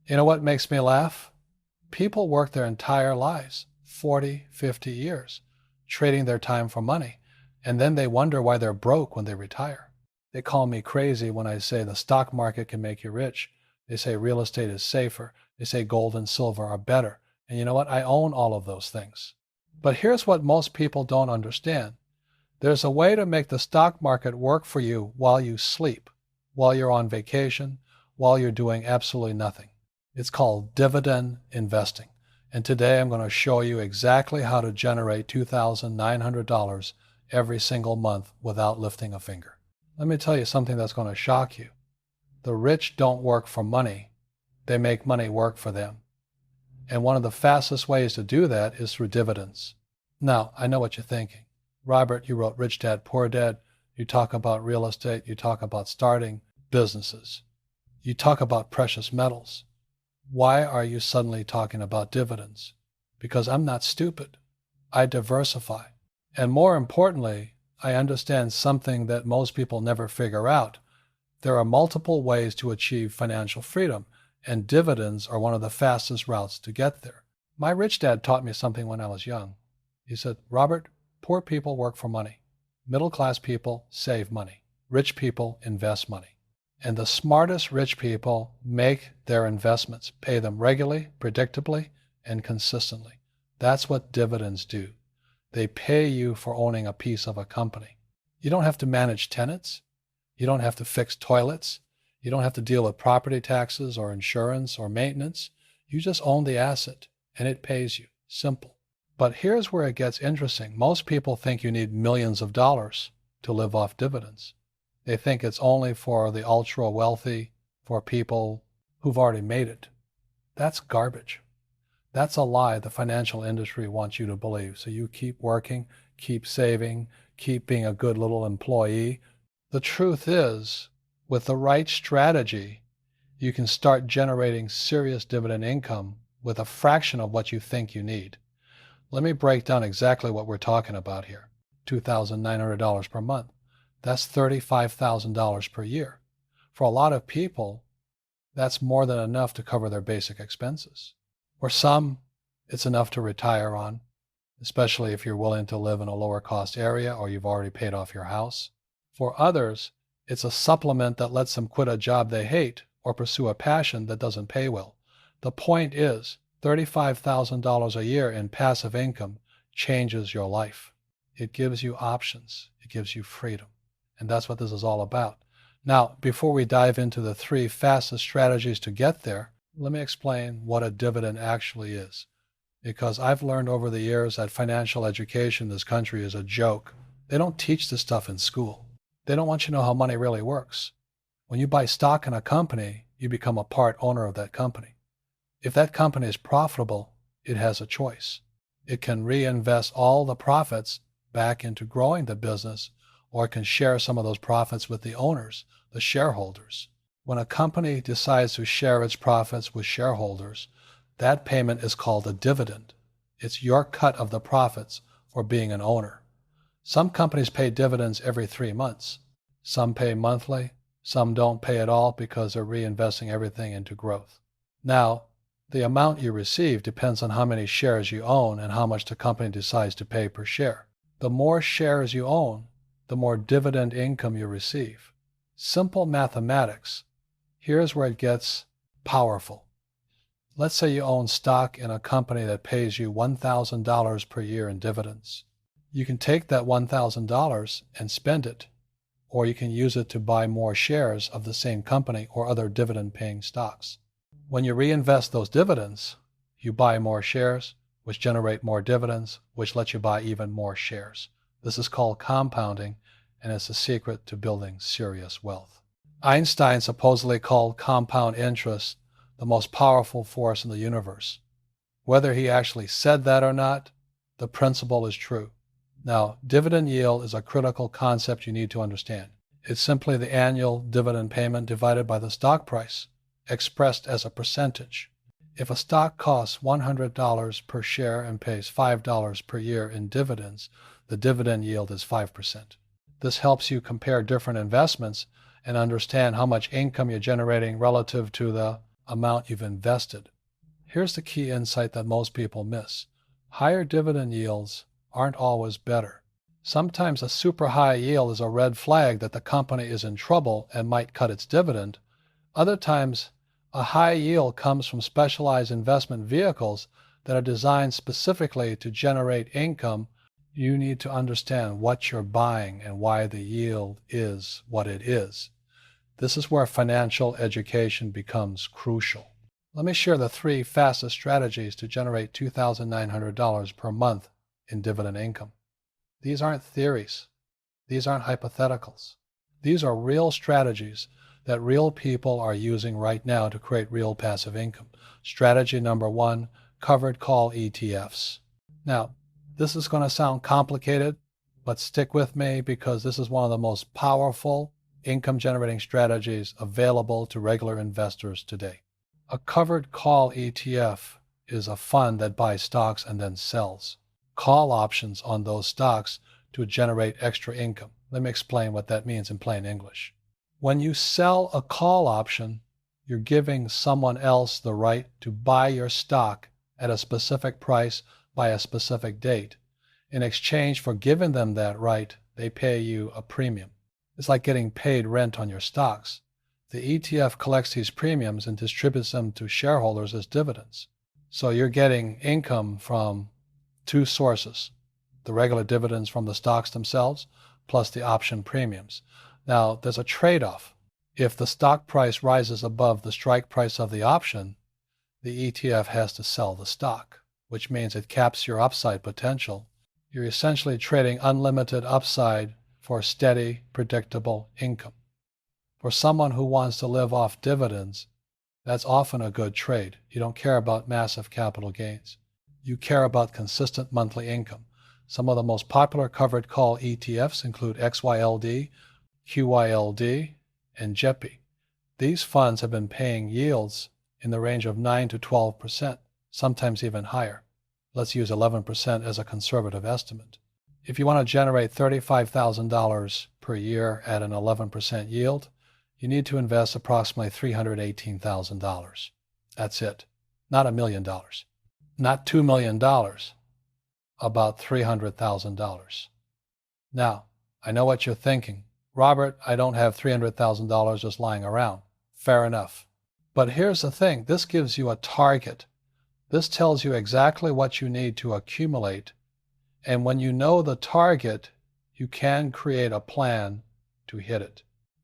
You know what makes me laugh? People work their entire lives, 40, 50 years, trading their time for money, and then they wonder why they're broke when they retire. They call me crazy when I say the stock market can make you rich. They say real estate is safer. They say gold and silver are better. And you know what? I own all of those things. But here's what most people don't understand. There's a way to make the stock market work for you while you sleep, while you're on vacation, while you're doing absolutely nothing. It's called dividend investing. And today I'm going to show you exactly how to generate $2,900 every single month without lifting a finger. Let me tell you something that's going to shock you. The rich don't work for money. They make money work for them. And one of the fastest ways to do that is through dividends. Now, I know what you're thinking. Robert, you wrote Rich Dad, Poor Dad. You talk about real estate. You talk about starting businesses. You talk about precious metals. Why are you suddenly talking about dividends? Because I'm not stupid. I diversify. And more importantly, I understand something that most people never figure out. There are multiple ways to achieve financial freedom, and dividends are one of the fastest routes to get there. My rich dad taught me something when I was young. He said, Robert, poor people work for money. Middle-class people save money. Rich people invest money. And the smartest rich people make their investments, pay them regularly, predictably, and consistently. That's what dividends do. They pay you for owning a piece of a company. You don't have to manage tenants. You don't have to fix toilets. You don't have to deal with property taxes or insurance or maintenance. You just own the asset, and it pays you. Simple. But here's where it gets interesting. Most people think you need millions of dollars to live off dividends. They think it's only for the ultra wealthy, for people who've already made it. That's garbage. That's a lie the financial industry wants you to believe. So you keep working, keep saving, keep being a good little employee. The truth is, with the right strategy, you can start generating serious dividend income with a fraction of what you think you need. Let me break down exactly what we're talking about here. $2,900 per month. That's $35,000 per year. For a lot of people, that's more than enough to cover their basic expenses. For some, it's enough to retire on, especially if you're willing to live in a lower cost area or you've already paid off your house. For others, it's a supplement that lets them quit a job they hate or pursue a passion that doesn't pay well. The point is, $35,000 a year in passive income changes your life. It gives you options. It gives you freedom. And that's what this is all about. Now, before we dive into the 3 fastest strategies to get there, let me explain what a dividend actually is. Because I've learned over the years that financial education in this country is a joke. They don't teach this stuff in school. They don't want you to know how money really works. When you buy stock in a company, you become a part owner of that company. If that company is profitable, it has a choice. It can reinvest all the profits back into growing the business, or it can share some of those profits with the owners, the shareholders. When a company decides to share its profits with shareholders, that payment is called a dividend. It's your cut of the profits for being an owner. Some companies pay dividends every 3 months. Some pay monthly. Some don't pay at all because they're reinvesting everything into growth. Now, the amount you receive depends on how many shares you own and how much the company decides to pay per share. The more shares you own, the more dividend income you receive. Simple mathematics. Here's where it gets powerful. Let's say you own stock in a company that pays you $1,000 per year in dividends. You can take that $1,000 and spend it, or you can use it to buy more shares of the same company or other dividend-paying stocks. When you reinvest those dividends, you buy more shares, which generate more dividends, which let you buy even more shares. This is called compounding, and it's the secret to building serious wealth. Einstein supposedly called compound interest the most powerful force in the universe. Whether he actually said that or not, the principle is true. Now, dividend yield is a critical concept you need to understand. It's simply the annual dividend payment divided by the stock price, expressed as a percentage. If a stock costs $100 per share and pays $5 per year in dividends, the dividend yield is 5%. This helps you compare different investments and understand how much income you're generating relative to the amount you've invested. Here's the key insight that most people miss. Higher dividend yields aren't always better. Sometimes a super high yield is a red flag that the company is in trouble and might cut its dividend. Other times, a high yield comes from specialized investment vehicles that are designed specifically to generate income. You need to understand what you're buying and why the yield is what it is. This is where financial education becomes crucial. Let me share the 3 fastest strategies to generate $2,900 per month in dividend income. These aren't theories. These aren't hypotheticals. These are real strategies that real people are using right now to create real passive income. Strategy number 1, covered call ETFs. Now, this is going to sound complicated, but stick with me because this is one of the most powerful income-generating strategies available to regular investors today. A covered call ETF is a fund that buys stocks and then sells call options on those stocks to generate extra income. Let me explain what that means in plain English. When you sell a call option, you're giving someone else the right to buy your stock at a specific price by a specific date. In exchange for giving them that right, they pay you a premium. It's like getting paid rent on your stocks. The ETF collects these premiums and distributes them to shareholders as dividends. So you're getting income from 2 sources, the regular dividends from the stocks themselves, plus the option premiums. Now, there's a trade-off. If the stock price rises above the strike price of the option, the ETF has to sell the stock, which means it caps your upside potential. You're essentially trading unlimited upside for steady, predictable income. For someone who wants to live off dividends, that's often a good trade. You don't care about massive capital gains. You care about consistent monthly income. Some of the most popular covered call ETFs include XYLD, QYLD, and JEPI. These funds have been paying yields in the range of 9 to 12%, sometimes even higher. Let's use 11% as a conservative estimate. If you want to generate $35,000 per year at an 11% yield, you need to invest approximately $318,000. That's it. Not $1 million. Not $2 million. About $300,000. Now, I know what you're thinking. Robert, I don't have $300,000 just lying around. Fair enough. But here's the thing. This gives you a target. This tells you exactly what you need to accumulate. And when you know the target, you can create a plan to hit it.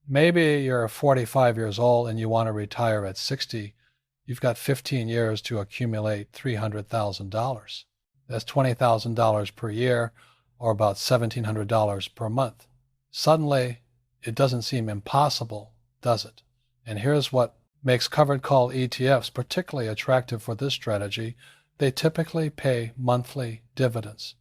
Maybe you're 45 years old and you want to retire at 60. You've got 15 years to accumulate $300,000. That's $20,000 per year, or about $1,700 per month. Suddenly, it doesn't seem impossible, does it? And here's what makes covered call ETFs particularly attractive for this strategy. They typically pay monthly dividends.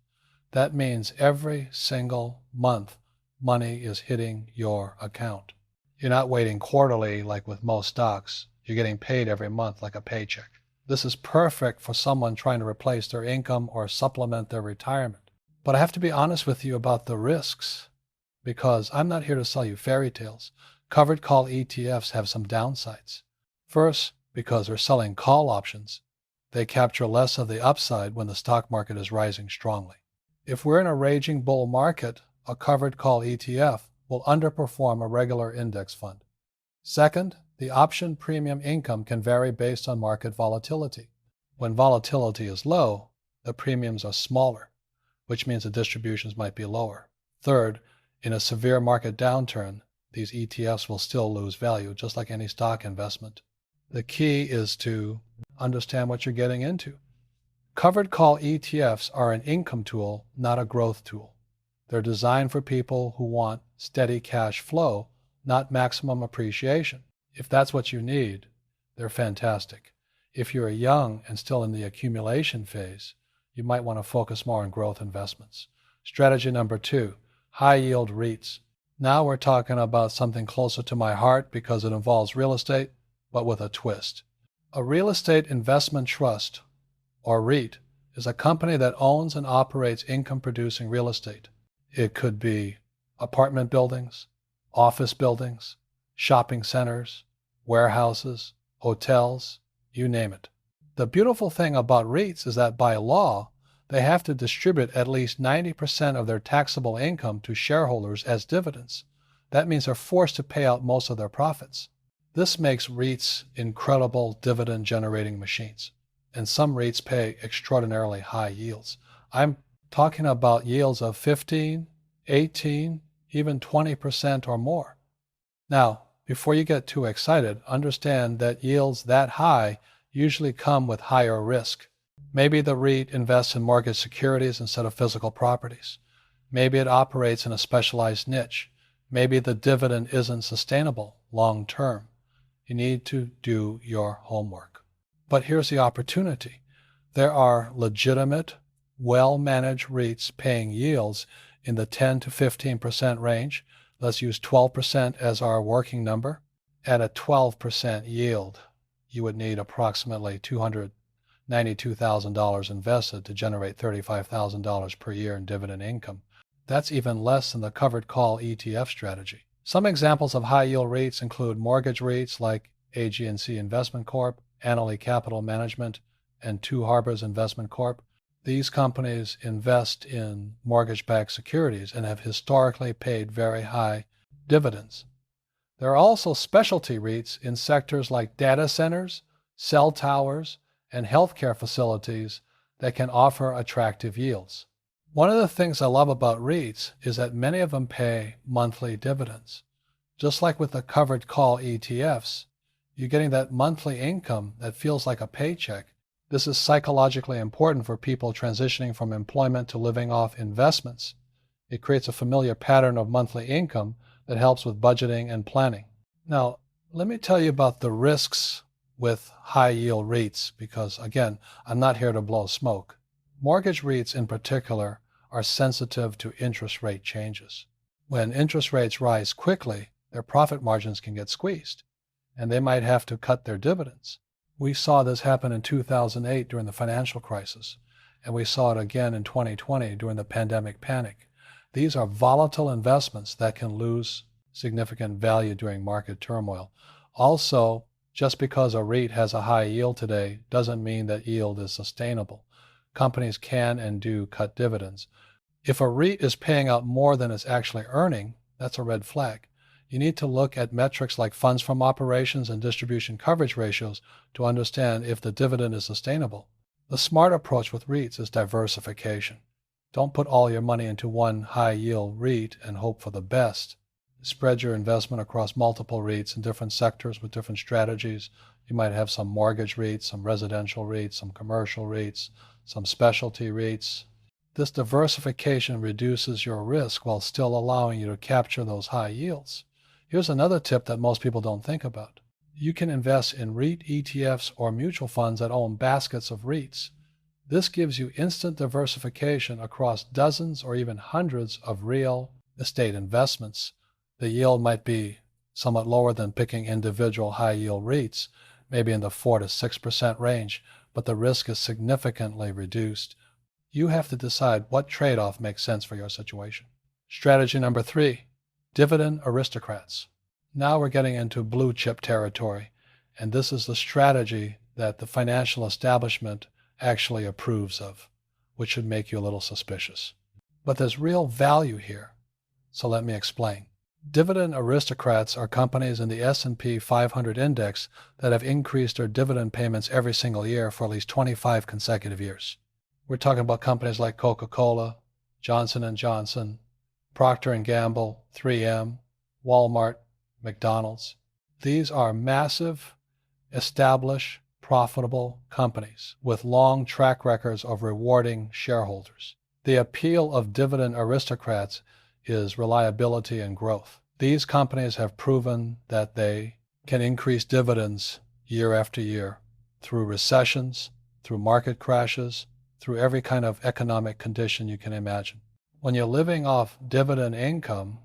That means every single month, money is hitting your account. You're not waiting quarterly like with most stocks. You're getting paid every month like a paycheck. This is perfect for someone trying to replace their income or supplement their retirement. But I have to be honest with you about the risks, because I'm not here to sell you fairy tales. Covered call ETFs have some downsides. First, because they're selling call options, they capture less of the upside when the stock market is rising strongly. If we're in a raging bull market, a covered call ETF will underperform a regular index fund. Second, the option premium income can vary based on market volatility. When volatility is low, the premiums are smaller, which means the distributions might be lower. Third, in a severe market downturn, these ETFs will still lose value, just like any stock investment. The key is to understand what you're getting into. Covered call ETFs are an income tool, not a growth tool. They're designed for people who want steady cash flow, not maximum appreciation. If that's what you need, they're fantastic. If you're young and still in the accumulation phase, you might want to focus more on growth investments. Strategy number 2, high yield REITs. Now we're talking about something closer to my heart because it involves real estate, but with a twist. A real estate investment trust, or REIT, is a company that owns and operates income-producing real estate. It could be apartment buildings, office buildings, shopping centers, warehouses, hotels, you name it. The beautiful thing about REITs is that by law, they have to distribute at least 90% of their taxable income to shareholders as dividends. That means they're forced to pay out most of their profits. This makes REITs incredible dividend-generating machines, and some REITs pay extraordinarily high yields. I'm talking about yields of 15, 18, even 20% or more. Now, before you get too excited, understand that yields that high usually come with higher risk. Maybe the REIT invests in mortgage securities instead of physical properties. Maybe it operates in a specialized niche. Maybe the dividend isn't sustainable long term. You need to do your homework. But here's the opportunity. There are legitimate, well-managed REITs paying yields in the 10 to 15% range. Let's use 12% as our working number. At a 12% yield, you would need approximately $292,000 invested to generate $35,000 per year in dividend income. That's even less than the covered call ETF strategy. Some examples of high-yield REITs include mortgage REITs like AG&C Investment Corp., Annaly Capital Management, and Two Harbors Investment Corp. These companies invest in mortgage-backed securities and have historically paid very high dividends. There are also specialty REITs in sectors like data centers, cell towers, and healthcare facilities that can offer attractive yields. One of the things I love about REITs is that many of them pay monthly dividends. Just like with the covered call ETFs, you're getting that monthly income that feels like a paycheck. This is psychologically important for people transitioning from employment to living off investments. It creates a familiar pattern of monthly income that helps with budgeting and planning. Now, let me tell you about the risks with high-yield REITs because, again, I'm not here to blow smoke. Mortgage REITs in particular are sensitive to interest rate changes. When interest rates rise quickly, their profit margins can get squeezed, and they might have to cut their dividends. We saw this happen in 2008 during the financial crisis, and we saw it again in 2020 during the pandemic panic. These are volatile investments that can lose significant value during market turmoil. Also, just because a REIT has a high yield today doesn't mean that yield is sustainable. Companies can and do cut dividends. If a REIT is paying out more than it's actually earning, that's a red flag. You need to look at metrics like funds from operations and distribution coverage ratios to understand if the dividend is sustainable. The smart approach with REITs is diversification. Don't put all your money into one high-yield REIT and hope for the best. Spread your investment across multiple REITs in different sectors with different strategies. You might have some mortgage REITs, some residential REITs, some commercial REITs, some specialty REITs. This diversification reduces your risk while still allowing you to capture those high yields. Here's another tip that most people don't think about. You can invest in REIT ETFs or mutual funds that own baskets of REITs. This gives you instant diversification across dozens or even hundreds of real estate investments. The yield might be somewhat lower than picking individual high-yield REITs, maybe in the 4 to 6% range, but the risk is significantly reduced. You have to decide what trade-off makes sense for your situation. Strategy number 3, dividend aristocrats. Now we're getting into blue chip territory, and this is the strategy that the financial establishment actually approves of, which should make you a little suspicious. But there's real value here, so let me explain. Dividend aristocrats are companies in the S&P 500 index that have increased their dividend payments every single year for at least 25 consecutive years. We're talking about companies like Coca-Cola, Johnson & Johnson, Procter & Gamble, 3M, Walmart, McDonald's. These are massive, established, profitable companies with long track records of rewarding shareholders. The appeal of dividend aristocrats is reliability and growth. These companies have proven that they can increase dividends year after year through recessions, through market crashes, through every kind of economic condition you can imagine. When you're living off dividend income,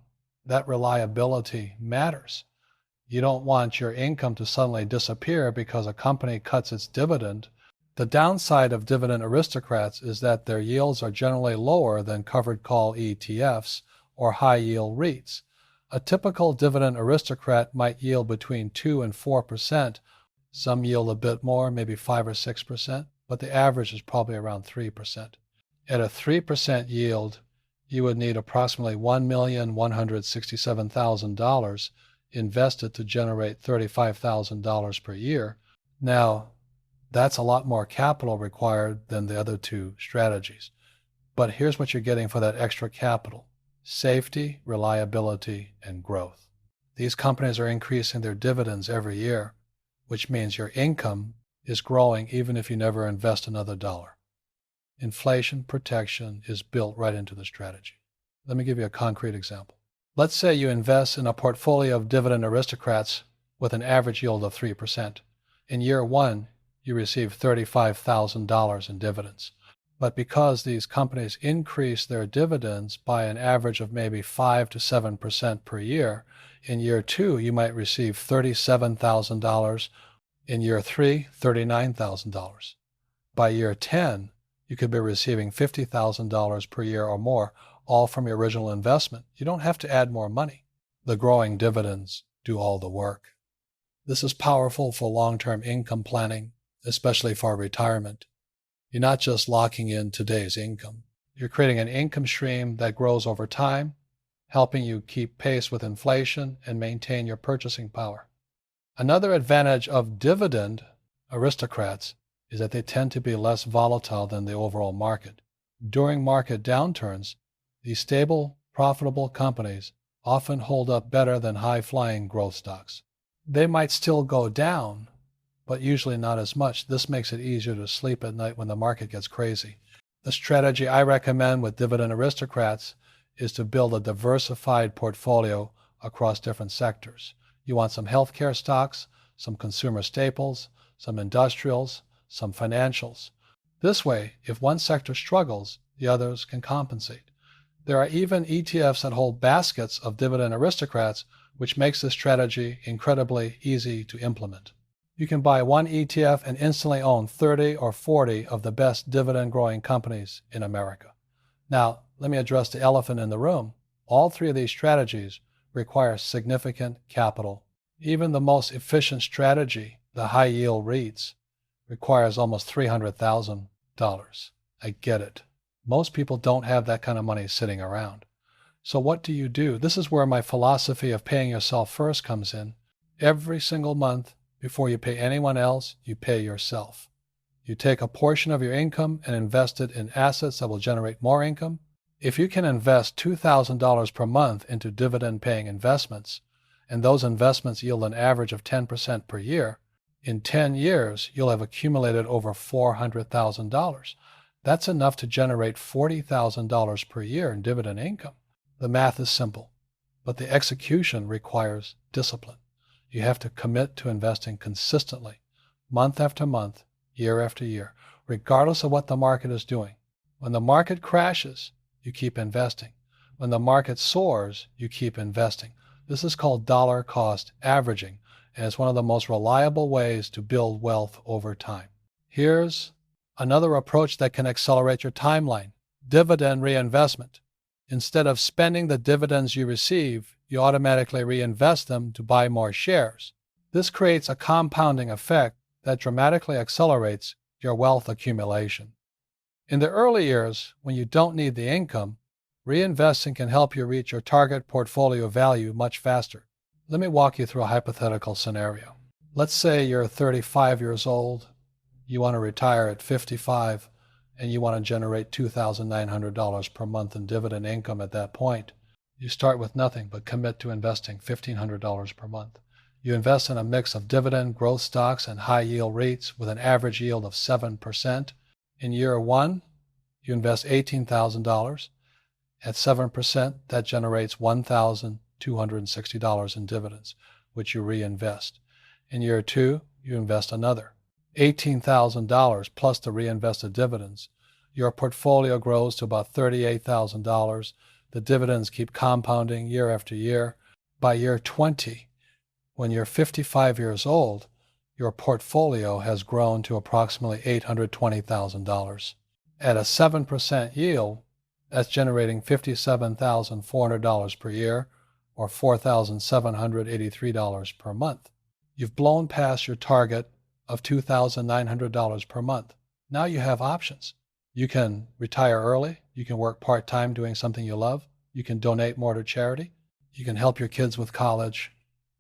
that reliability matters. You don't want your income to suddenly disappear because a company cuts its dividend. The downside of dividend aristocrats is that their yields are generally lower than covered call ETFs or high-yield REITs. A typical dividend aristocrat might yield between 2 and 4%, Some yield a bit more, maybe 5 or 6%, but the average is probably around 3%. At a 3% yield, you would need approximately $1,167,000 invested to generate $35,000 per year. Now, that's a lot more capital required than the other two strategies. But here's what you're getting for that extra capital: safety, reliability, and growth. These companies are increasing their dividends every year, which means your income is growing even if you never invest another dollar. Inflation protection is built right into the strategy. Let me give you a concrete example. Let's say you invest in a portfolio of dividend aristocrats with an average yield of 3%. In year one, you receive $35,000 in dividends. But because these companies increase their dividends by an average of maybe 5 to 7% per year, in year two, you might receive $37,000. In year three, $39,000. By year 10, you could be receiving $50,000 per year or more, all from your original investment. You don't have to add more money. The growing dividends do all the work. This is powerful for long-term income planning, especially for retirement. You're not just locking in today's income. You're creating an income stream that grows over time, helping you keep pace with inflation and maintain your purchasing power. Another advantage of dividend aristocrats is that they tend to be less volatile than the overall market. During market downturns, these stable, profitable companies often hold up better than high-flying growth stocks. They might still go down, but usually not as much. This makes it easier to sleep at night when the market gets crazy. The strategy I recommend with dividend aristocrats is to build a diversified portfolio across different sectors. You want some healthcare stocks, some consumer staples, some industrials, some financials. This way, if one sector struggles, the others can compensate. There are even ETFs that hold baskets of dividend aristocrats, which makes this strategy incredibly easy to implement. You can buy one ETF and instantly own 30 or 40 of the best dividend-growing companies in America. Now, let me address the elephant in the room. All three of these strategies require significant capital. Even the most efficient strategy, the high-yield REITs, requires almost $300,000. I get it. Most people don't have that kind of money sitting around. So what do? This is where my philosophy of paying yourself first comes in. Every single month, before you pay anyone else, you pay yourself. You take a portion of your income and invest it in assets that will generate more income. If you can invest $2,000 per month into dividend-paying investments, and those investments yield an average of 10% per year, in 10 years, you'll have accumulated over $400,000. That's enough to generate $40,000 per year in dividend income. The math is simple, but the execution requires discipline. You have to commit to investing consistently, month after month, year after year, regardless of what the market is doing. When the market crashes, you keep investing. When the market soars, you keep investing. This is called dollar cost averaging, and it's one of the most reliable ways to build wealth over time. Here's another approach that can accelerate your timeline: dividend reinvestment. Instead of spending the dividends you receive, you automatically reinvest them to buy more shares. This creates a compounding effect that dramatically accelerates your wealth accumulation. In the early years, when you don't need the income, reinvesting can help you reach your target portfolio value much faster. Let me walk you through a hypothetical scenario. Let's say you're 35 years old, you want to retire at 55, and you want to generate $2,900 per month in dividend income at that point. You start with nothing but commit to investing $1,500 per month. You invest in a mix of dividend, growth stocks, and high-yield REITs with an average yield of 7%. In year one, you invest $18,000. At 7%, that generates $1,260 in dividends, which you reinvest. In year two, you invest another $18,000 plus the reinvested dividends. Your portfolio grows to about $38,000. The dividends keep compounding year after year. By year 20, when you're 55 years old, your portfolio has grown to approximately $820,000. At a 7% yield, that's generating $57,400 per year, or $4,783 per month. You've blown past your target of $2,900 per month. Now you have options. You can retire early. You can work part-time doing something you love. You can donate more to charity. You can help your kids with college.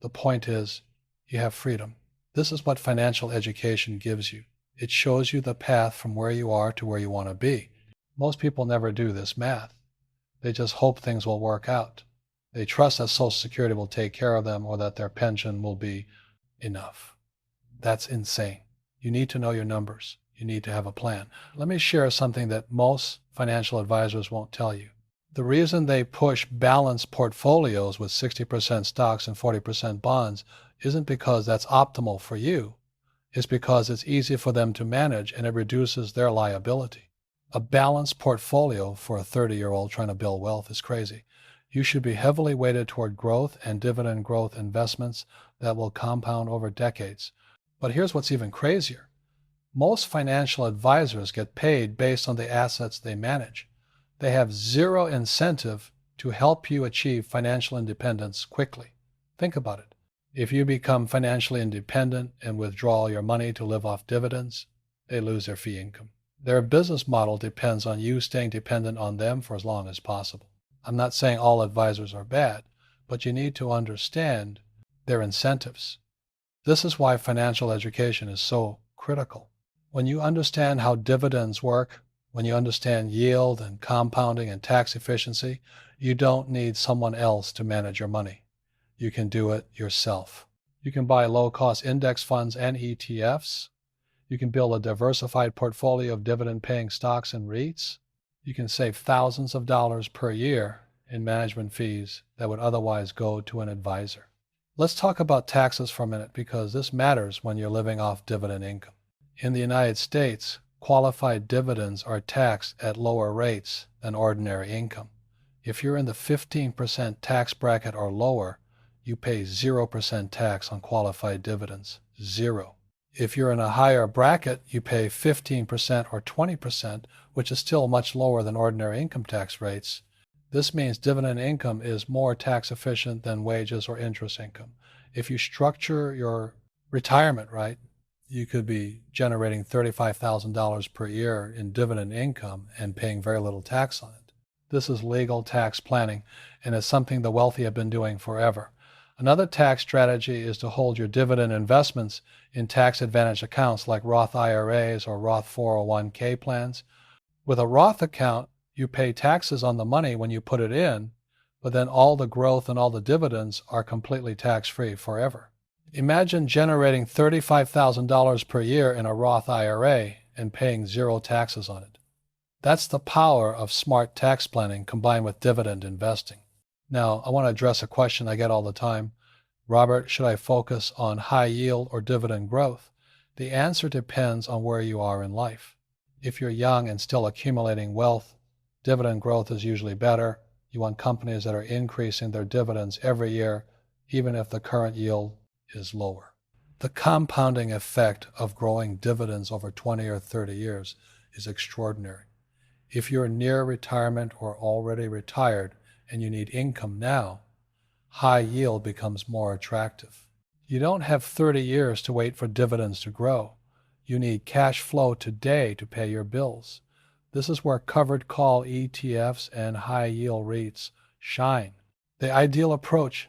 The point is, you have freedom. This is what financial education gives you. It shows you the path from where you are to where you want to be. Most people never do this math. They just hope things will work out. They trust that Social Security will take care of them or that their pension will be enough. That's insane. You need to know your numbers. You need to have a plan. Let me share something that most financial advisors won't tell you. The reason they push balanced portfolios with 60% stocks and 40% bonds isn't because that's optimal for you. It's because it's easy for them to manage and it reduces their liability. A balanced portfolio for a 30-year-old trying to build wealth is crazy. You should be heavily weighted toward growth and dividend growth investments that will compound over decades. But here's what's even crazier. Most financial advisors get paid based on the assets they manage. They have zero incentive to help you achieve financial independence quickly. Think about it. If you become financially independent and withdraw your money to live off dividends, they lose their fee income. Their business model depends on you staying dependent on them for as long as possible. I'm not saying all advisors are bad, but you need to understand their incentives. This is why financial education is so critical. When you understand how dividends work, when you understand yield and compounding and tax efficiency, you don't need someone else to manage your money. You can do it yourself. You can buy low-cost index funds and ETFs. You can build a diversified portfolio of dividend-paying stocks and REITs. You can save thousands of dollars per year in management fees that would otherwise go to an advisor. Let's talk about taxes for a minute because this matters when you're living off dividend income. In the United States, qualified dividends are taxed at lower rates than ordinary income. If you're in the 15% tax bracket or lower, you pay 0% tax on qualified dividends. Zero. If you're in a higher bracket, you pay 15% or 20%, which is still much lower than ordinary income tax rates. This means dividend income is more tax efficient than wages or interest income. If you structure your retirement right, you could be generating $35,000 per year in dividend income and paying very little tax on it. This is legal tax planning, and it's something the wealthy have been doing forever. Another tax strategy is to hold your dividend investments in tax-advantaged accounts like Roth IRAs or Roth 401k plans. With a Roth account, you pay taxes on the money when you put it in, but then all the growth and all the dividends are completely tax-free forever. Imagine generating $35,000 per year in a Roth IRA and paying zero taxes on it. That's the power of smart tax planning combined with dividend investing. Now, I want to address a question I get all the time. Robert, should I focus on high yield or dividend growth? The answer depends on where you are in life. If you're young and still accumulating wealth, dividend growth is usually better. You want companies that are increasing their dividends every year, even if the current yield is lower. The compounding effect of growing dividends over 20 or 30 years is extraordinary. If you're near retirement or already retired and you need income now, high yield becomes more attractive. You don't have 30 years to wait for dividends to grow. You need cash flow today to pay your bills. This is where covered call ETFs and high yield REITs shine. The ideal approach,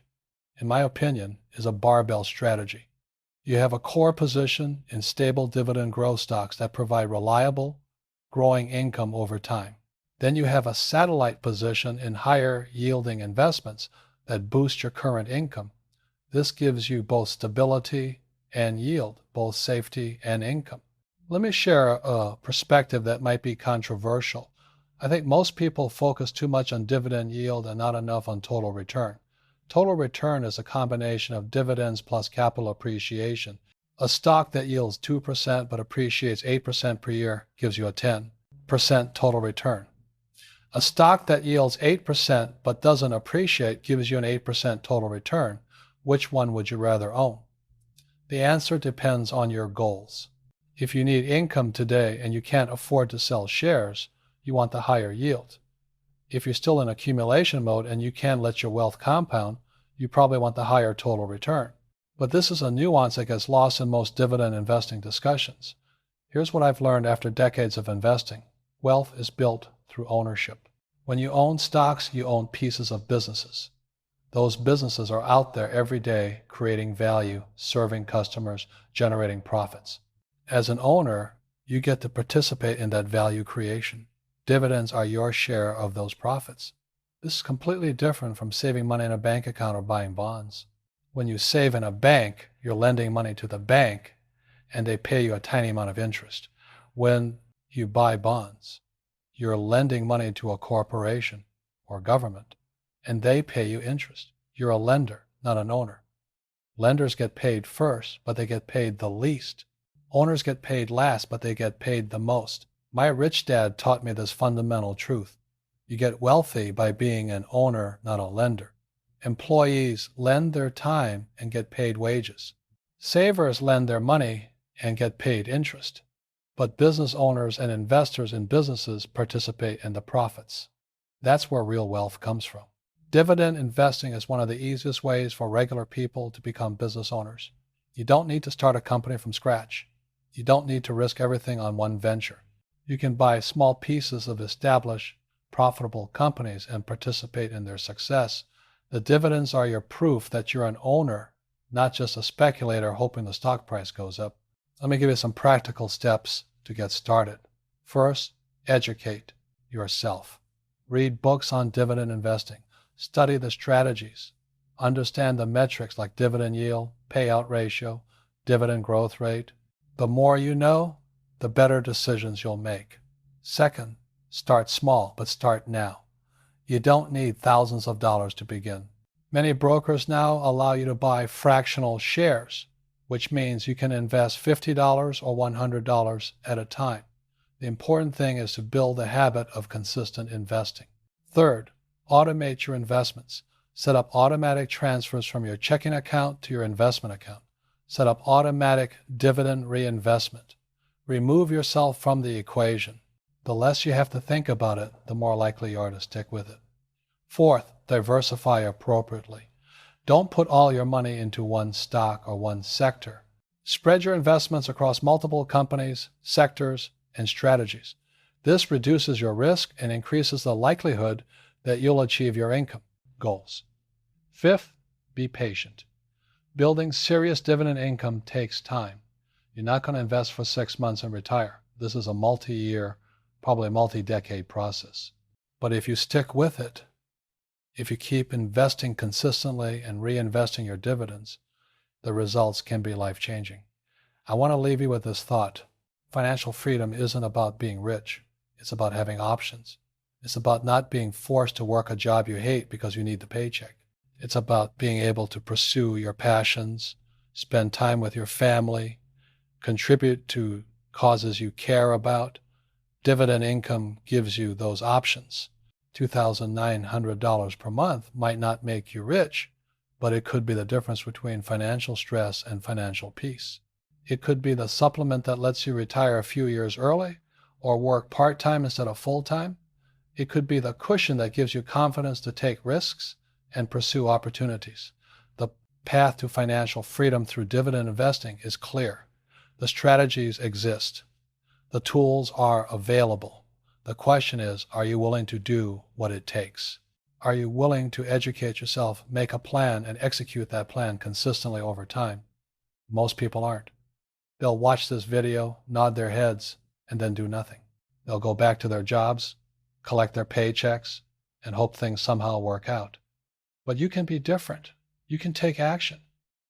in my opinion, is a barbell strategy. You have a core position in stable dividend growth stocks that provide reliable, growing income over time. Then you have a satellite position in higher yielding investments that boost your current income. This gives you both stability and yield, both safety and income. Let me share a perspective that might be controversial. I think most people focus too much on dividend yield and not enough on total return. Total return is a combination of dividends plus capital appreciation. A stock that yields 2% but appreciates 8% per year gives you a 10% total return. A stock that yields 8% but doesn't appreciate gives you an 8% total return. Which one would you rather own? The answer depends on your goals. If you need income today and you can't afford to sell shares, you want the higher yield. If you're still in accumulation mode and you can let your wealth compound, you probably want the higher total return. But this is a nuance that gets lost in most dividend investing discussions. Here's what I've learned after decades of investing. Wealth is built through ownership. When you own stocks, you own pieces of businesses. Those businesses are out there every day creating value, serving customers, generating profits. As an owner, you get to participate in that value creation. Dividends are your share of those profits. This is completely different from saving money in a bank account or buying bonds. When you save in a bank, you're lending money to the bank and they pay you a tiny amount of interest. When you buy bonds, you're lending money to a corporation or government and they pay you interest. You're a lender, not an owner. Lenders get paid first, but they get paid the least. Owners get paid last, but they get paid the most. My rich dad taught me this fundamental truth. You get wealthy by being an owner, not a lender. Employees lend their time and get paid wages. Savers lend their money and get paid interest. But business owners and investors in businesses participate in the profits. That's where real wealth comes from. Dividend investing is one of the easiest ways for regular people to become business owners. You don't need to start a company from scratch. You don't need to risk everything on one venture. You can buy small pieces of established, profitable companies and participate in their success. The dividends are your proof that you're an owner, not just a speculator hoping the stock price goes up. Let me give you some practical steps to get started. First, educate yourself. Read books on dividend investing. Study the strategies. Understand the metrics like dividend yield, payout ratio, dividend growth rate. The more you know, the better decisions you'll make. Second, start small, but start now. You don't need thousands of dollars to begin. Many brokers now allow you to buy fractional shares, which means you can invest $50 or $100 at a time. The important thing is to build the habit of consistent investing. Third, automate your investments. Set up automatic transfers from your checking account to your investment account. Set up automatic dividend reinvestment. Remove yourself from the equation. The less you have to think about it, the more likely you are to stick with it. Fourth, diversify appropriately. Don't put all your money into one stock or one sector. Spread your investments across multiple companies, sectors, and strategies. This reduces your risk and increases the likelihood that you'll achieve your income goals. Fifth, be patient. Building serious dividend income takes time. You're not going to invest for 6 months and retire. This is a multi-year, probably multi-decade process. But if you stick with it, if you keep investing consistently and reinvesting your dividends, the results can be life-changing. I want to leave you with this thought. Financial freedom isn't about being rich. It's about having options. It's about not being forced to work a job you hate because you need the paycheck. It's about being able to pursue your passions, spend time with your family, contribute to causes you care about. Dividend income gives you those options. $2,900 per month might not make you rich, but it could be the difference between financial stress and financial peace. It could be the supplement that lets you retire a few years early or work part-time instead of full-time. It could be the cushion that gives you confidence to take risks and pursue opportunities. The path to financial freedom through dividend investing is clear. The strategies exist. The tools are available. The question is, are you willing to do what it takes? Are you willing to educate yourself, make a plan, and execute that plan consistently over time? Most people aren't. They'll watch this video, nod their heads, and then do nothing. They'll go back to their jobs, collect their paychecks, and hope things somehow work out. But you can be different. You can take action.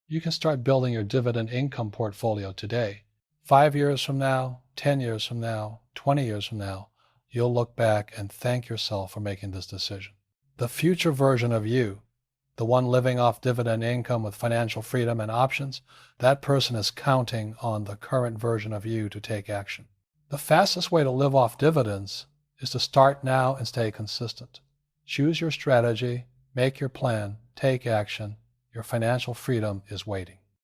You can start building your dividend income portfolio today. 5 years from now, 10 years from now, 20 years from now, you'll look back and thank yourself for making this decision. The future version of you, the one living off dividend income with financial freedom and options, that person is counting on the current version of you to take action. The fastest way to live off dividends is to start now and stay consistent. Choose your strategy, make your plan, take action. Your financial freedom is waiting.